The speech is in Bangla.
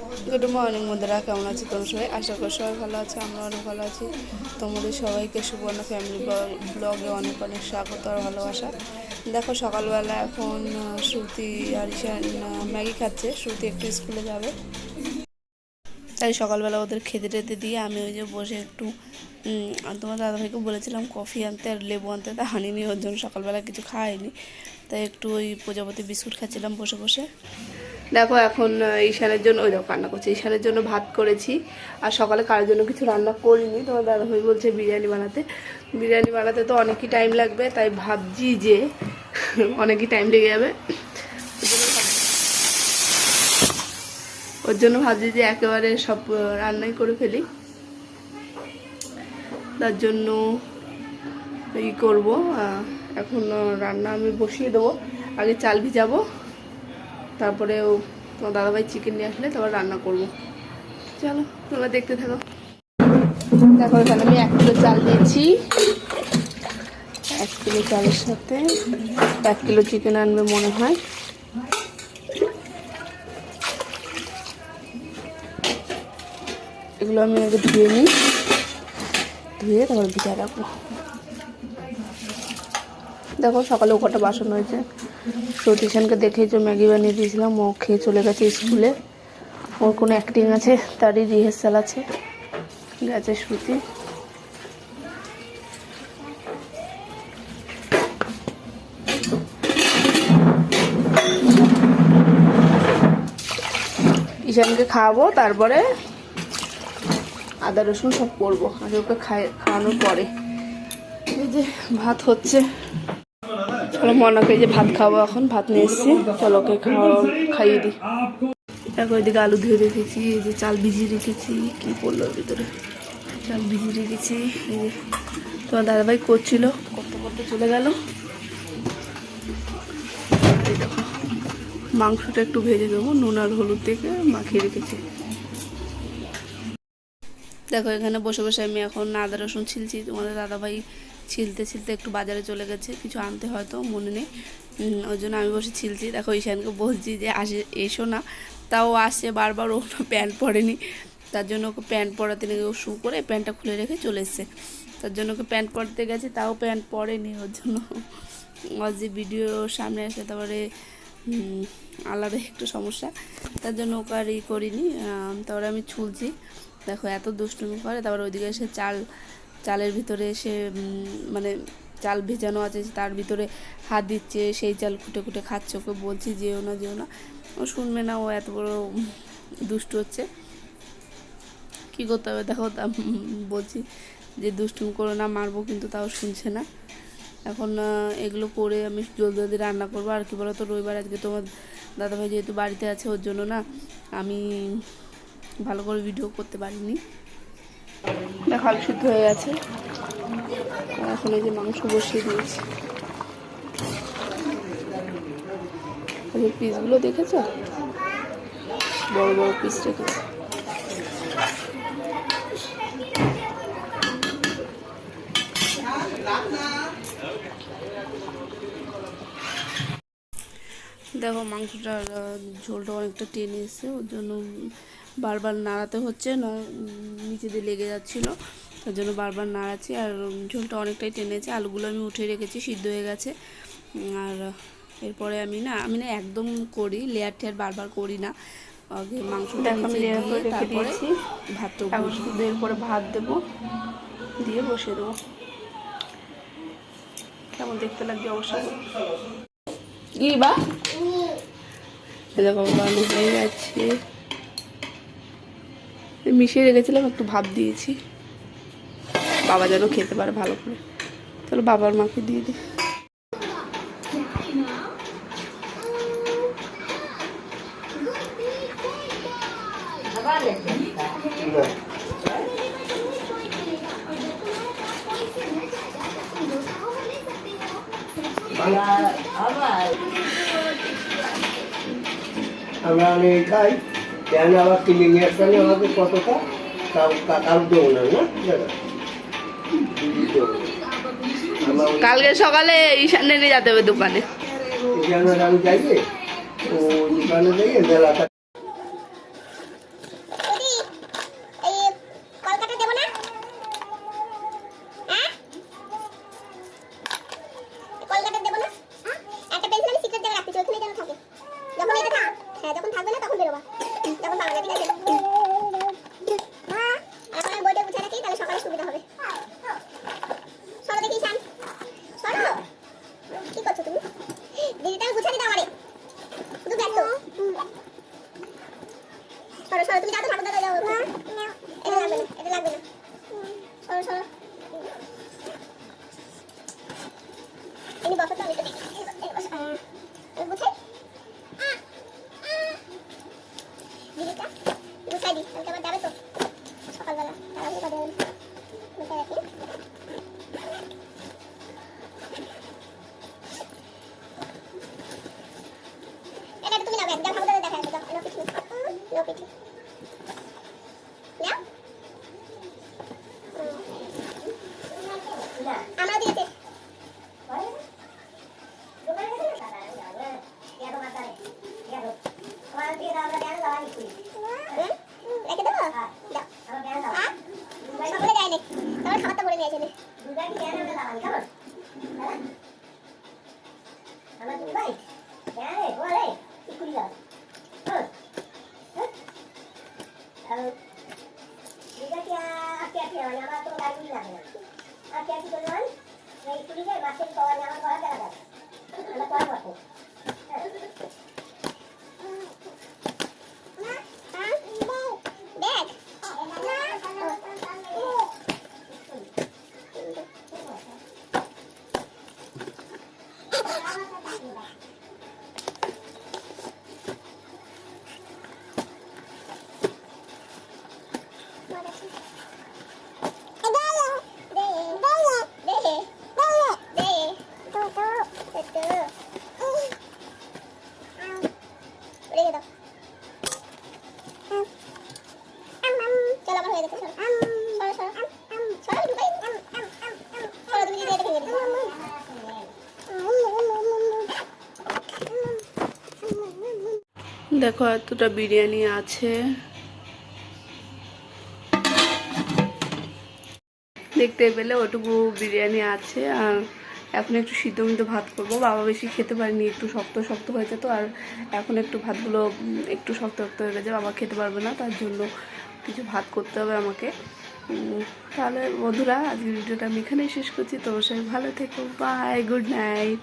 গুড মর্নিং বন্ধুরা, কেমন আছো তোমরা সবাই? আশা করি সবাই ভালো আছে, আমরা অনেক ভালো আছি। তোমাদের সবাইকে সুবর্ণ ফ্যামিলি ব্লগে অনেক অনেক স্বাগত আর ভালোবাসা। দেখো সকালবেলা এখন শ্রুতি আর ঈশান ম্যাগি খাচ্ছে। শ্রুতি একটু স্কুলে যাবে, তাই সকালবেলা ওদের খেতে টেতে দিয়ে আমি ওই যে বসে একটু তোমার দাদাভাইকে বলেছিলাম কফি আনতে আর লেবু আনতে, তা আনিনি, ওর জন্য সকালবেলা কিছু খাওয়াইনি। তাই একটু ওই প্রজাপতি বিস্কুট খাচ্ছিলাম বসে বসে। দেখো এখন ঈশানের জন্য ওই দেখো রান্না করছি, ঈশানের জন্য ভাত করেছি। আর সকালে কারোর জন্য কিছু রান্না করিনি। তোমার দাদাভাই বলছে বিরিয়ানি বানাতে তো অনেকই টাইম লাগবে, তাই ভাবছি যে অনেকই টাইম লেগে যাবে। ওর জন্য ভাবছি যে একেবারে সব রান্নাই করে ফেলি। তার জন্য এই করবো। এখন রান্না আমি বসিয়ে দেবো। আগে চাল ভিজাবো, তারপরে তোমার দাদাভাই চিকেন নিয়ে আসলে তারপর রান্না করব। চলো তোমরা দেখতে থাকো। দেখো এখানে আমি 1 কিলো চাল নিয়েছি। 1 কিলো চালের সাথে 1 কিলো চিকেন আনবে মনে হয়। এগুলো আমি আগে ধুয়ে নিই, ধুয়ে তারপর ভিজায় রাখবো। দেখো সকালেও কটা বাসন হয়েছে। সতীশানকে দেখেছো ম্যাগি বানিয়ে দিয়েছিলাম, ও খেয়ে চলে গেছে স্কুলে। ওর কোনো অ্যাক্টিং আছে, তারই রিহার্সাল আছে, গেছে শ্রুতি। ঈশানকে খাওয়াবো, তারপরে আদা রসুন সব করবো। আগে ওকে খাওয়ানোর পরে। এই যে ভাত হচ্ছে, চলো মনাকে যে ভাত খাবো, এখন ভাত নিয়ে এসেছি, চলো ওকে খাইয়ে দিই। দেখো ওইদিকে আলু ধুয়ে রেখেছি, এই যে চাল ভিজিয়ে রেখেছি। কি পড়লো ওর ভিতরে? চাল ভিজিয়ে রেখেছি। এই যে তোমার দাদাভাই করছিল, করতে করতে চলে গেল। এই দেখো মাংসটা একটু ভেজে দেবো, নুন আর হলুদ থেকে মাখিয়ে রেখেছি। দেখো এখানে বসে বসে আমি এখন আদা রসুন ছিলছি। তোমাদের দাদাভাই ছিলতে ছিলতে একটু বাজারে চলে গেছে, কিছু আনতে হয়তো মনে নেই, ওই জন্য আমি বসে ছিলছি। দেখো ঈশানকে বলছি যে এসো না, তাও আসছে বারবার। ও প্যান্ট পরেনি, তার জন্য ওকে প্যান্ট পরাতে নিয়ে ও শু করে প্যান্টটা খুলে রেখে চলে এসছে। তার জন্য ওকে প্যান্ট পরতে গেছে, তাও প্যান্ট পরেনি। ওর জন্য ওর যে ভিডিও সামনে আসে তারপরে আলাদা একটু সমস্যা, তার জন্য ওকে আর ই করিনি। তারপরে আমি ছুলছি। দেখো এত দুষ্টুমি করে। তারপর ওইদিকে এসে চালের ভিতরে এসে মানে চাল ভেজানো আছে তার ভিতরে হাত দিচ্ছে, সেই চাল খুঁটে খুঁটে খাচ্ছে। ওকে বলছি যেও না যেও না, ও শুনবে না। ও এত বড় দুষ্টু হচ্ছে, কী করতে হবে? দেখো বলছি যে দুষ্টুমি করো না, মারবো, কিন্তু তাও শুনছে না। এখন এগুলো করে আমি জলদি জলদি রান্না করবো। আর কি বলো তো, রবিবার আজকে তোমার দাদাভাই যেহেতু বাড়িতে আছে, ওর জন্য না আমি ভালো করে ভিডিও করতে পারিনি। দেখো আলু সিদ্ধ হয়ে গেছে, এখন এই যে মাংস বসিয়ে দিয়েছি। এই পিসগুলো দেখেছো, বড় বড় পিস রেখেছি। দেখো মাংসটার ঝোলটা অনেকটা টেনে এসছে, ওর জন্য বারবার নাড়াতে হচ্ছে, না নিচে দিয়ে লেগে যাচ্ছিলো, তার জন্য বারবার নাড়াচ্ছি। আর ঝোলটা অনেকটাই টেনেছে। আলুগুলো আমি উঠিয়ে রেখেছি, সিদ্ধ হয়ে গেছে। আর এরপরে আমি না একদম করি লেয়ার টেয়ার বারবার করি না। আগে মাংসটা লেয়ার করে রেখে দিয়েছি, ভাতটা শুধু এরপরে ভাত দেবো, দিয়ে বসিয়ে দেবো। কেমন দেখতে লাগবে অবশ্যই কি বা দেখো আলু হয়ে গেছে, মিশিয়ে রেখেছিলাম, একটু ভাত দিয়েছি, বাবা যেন খেতে পারে ভালো করে। তাহলে বাবার মাকে দিয়ে দিই। আমরা অনেক খাই, কেন আবার কিনে নিয়ে আসলে আমাকে কতটা কারো দেবো না, কালকে সকালে ঈশান নিয়ে যেতে হবে দোকানে। আমি যাইবে ও দোকানে যাইয়ে বেলাটা তখন বাংলা ঠিক আছে এখন আমি বইটা গুছিয়ে রাখি তাহলে সকালে সুবিধা হবে সরো দেখি ঈশান সরো কি করছো তুমি দিদি তাহলে গুছিয়ে দাও আমারে শুধু ব্যস্ত সরো সরো তুমি যাও তো ঠাকুর দাদা যাও এটা লাগবে না সরো সরো ini bapak tuh itu গুছাই দিদিটা গুছাই দি কালকে আবার যাবে তো সকালবেলা তাড়াতাড়ি করে দেবেন গুছাই রাখি এটা তুমি নাও একদম ঠাকুর দাদা দেখা যাবে না পিছু নো পিছু নাও আমরা দিয়েছে রেখে দেবো সকলে যায় না তারপর খাবারটা ভরে নিয়ে আসে দেখ চলো আমার হয়ে গেছে সরো সরো সরো ঢুকাই সরো তুমি দিদি এটা ভেঙে দিও দেখো এতটা বিরিয়ানি আছে, দেখতে পেলে ওটুকু বিরিয়ানি আছে। আর এখন একটু সিদ্ধ মিদ্ধ ভাত করবো, বাবা বেশি খেতে পারেনি, একটু শক্ত শক্ত হয়েছে তো। আর এখন একটু ভাতগুলো একটু শক্ত শক্ত হয়ে গেছে, বাবা খেতে পারবে না, তার জন্য কিছু ভাত করতে হবে আমাকে। তাহলে বন্ধুরা আজকের ভিডিওটা আমি এখানেই শেষ করছি। তো সবাই ভালো থেকো, বাই, গুড নাইট।